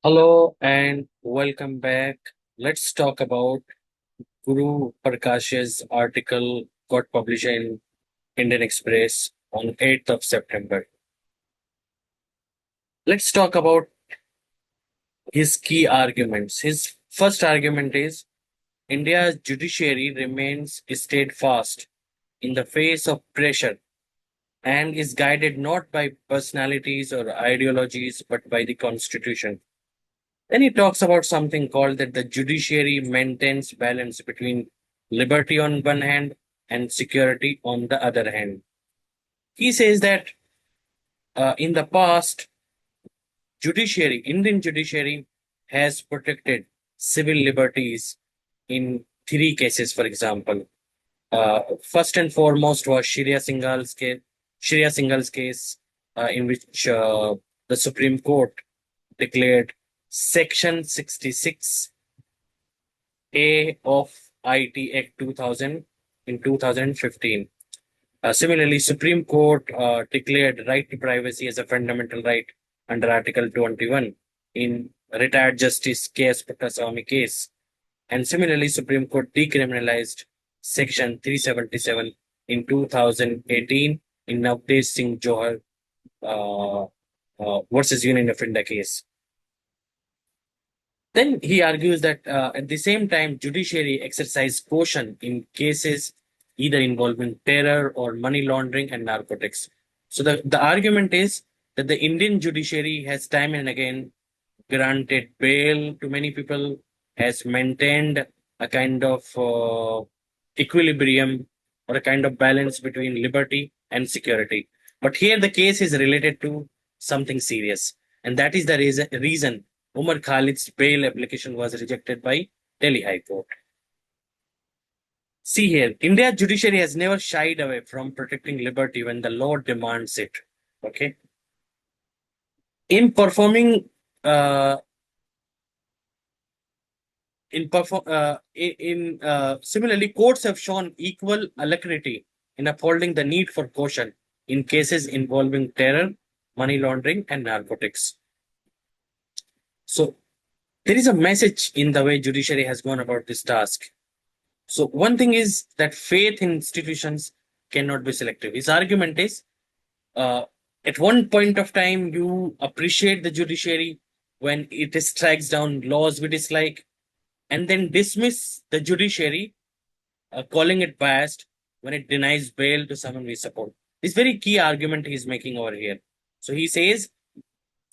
Hello and welcome back. Let's talk about Guru Prakash's article got published in Indian Express on 8th of September. Let's talk about his key arguments. His first argument is India's judiciary remains steadfast in the face of pressure and is guided not by personalities or ideologies but by the constitution. Then he talks about something called that the judiciary maintains balance between liberty on one hand and security on the other hand. He says that in the past, Indian judiciary has protected civil liberties in three cases, for example. First and foremost was Shreya Singh's case, in which the Supreme Court declared Section 66A of IT Act 2000 in 2015. Similarly, Supreme Court declared right to privacy as a fundamental right under Article 21 in retired Justice K.S. Puttaswamy case. And similarly, Supreme Court decriminalized Section 377 in 2018 in Navdesh Singh Johar versus Union of India case. Then he argues that at the same time, judiciary exercise caution in cases either involving terror or money laundering and narcotics. So the argument is that the Indian judiciary has time and again granted bail to many people, has maintained a kind of equilibrium or a kind of balance between liberty and security. But here the case is related to something serious, and that is the reason Umar Khalid's bail application was rejected by Delhi High Court. See here, India's judiciary has never shied away from protecting liberty when the law demands it. Okay. In performing, similarly, courts have shown equal alacrity in upholding the need for caution in cases involving terror, money laundering, and narcotics. So there is a message in the way judiciary has gone about this task. So one thing is that faith in institutions cannot be selective. His argument is, at one point of time, you appreciate the judiciary when it strikes down laws we dislike, and then dismiss the judiciary, calling it biased when it denies bail to someone we support. This very key argument he's making over here. So he says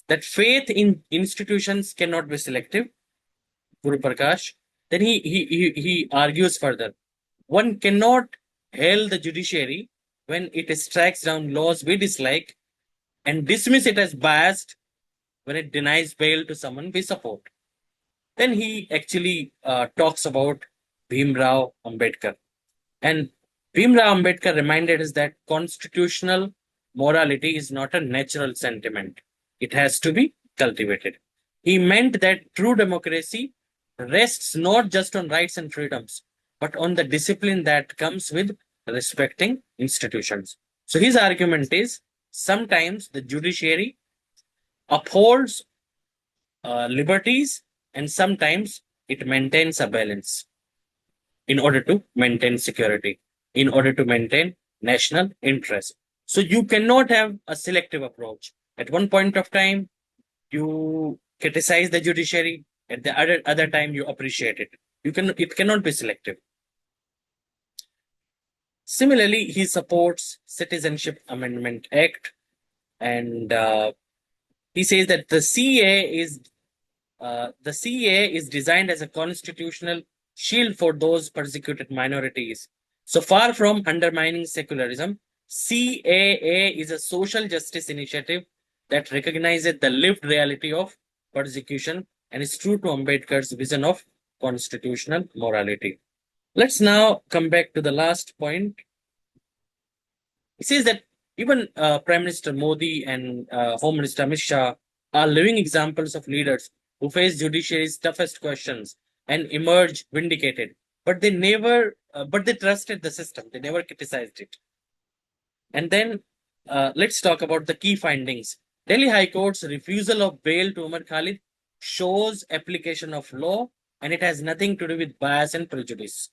that faith in institutions cannot be selective, Guru Prakash. Then he argues further. One cannot hail the judiciary when it strikes down laws we dislike and dismiss it as biased when it denies bail to someone we support. Then he actually talks about Bhimrao Ambedkar. And Bhimrao Ambedkar reminded us that constitutional morality is not a natural sentiment. It has to be cultivated. He meant that true democracy rests not just on rights and freedoms, but on the discipline that comes with respecting institutions. So his argument is sometimes the judiciary upholds liberties and sometimes it maintains a balance in order to maintain security, in order to maintain national interest. So you cannot have a selective approach. At one point of time, you criticize the judiciary. At the other time, you appreciate it. It cannot be selective. Similarly, he supports Citizenship Amendment Act, and he says that the CA is designed as a constitutional shield for those persecuted minorities. So far from undermining secularism, CAA is a social justice initiative that recognizes the lived reality of persecution and is true to Ambedkar's vision of constitutional morality. Let's now come back to the last point. He says that even Prime Minister Modi and Home Minister Amit Shah are living examples of leaders who face judiciary's toughest questions and emerge vindicated. But they trusted the system. They never criticized it. And then let's talk about the key findings. Delhi High Court's refusal of bail to Umar Khalid shows application of law and it has nothing to do with bias and prejudice.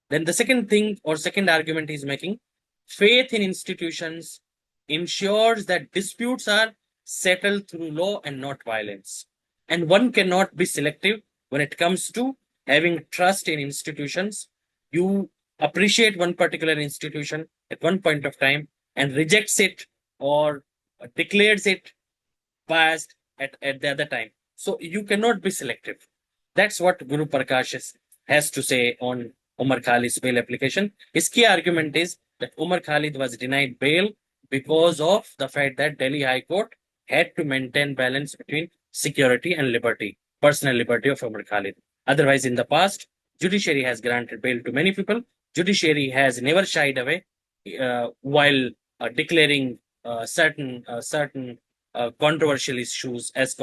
Then the second thing or second argument he's making, faith in institutions ensures that disputes are settled through law and not violence. And one cannot be selective when it comes to having trust in institutions. You appreciate one particular institution at one point of time and rejects it or declares it biased at the other time. So you cannot be selective. That's what Guru Prakash has to say on Umar Khalid's bail application. His key argument is that Umar Khalid was denied bail because of the fact that Delhi High Court had to maintain balance between security and liberty, personal liberty of Umar Khalid. Otherwise, in the past, judiciary has granted bail to many people. Judiciary has never shied away while declaring certain controversial issues as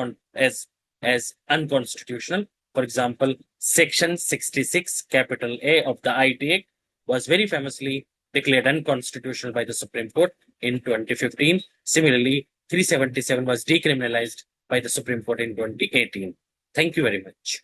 unconstitutional. For example, Section 66, capital A of the IT Act was very famously declared unconstitutional by the Supreme Court in 2015. Similarly, 377 was decriminalized by the Supreme Court in 2018. Thank you very much.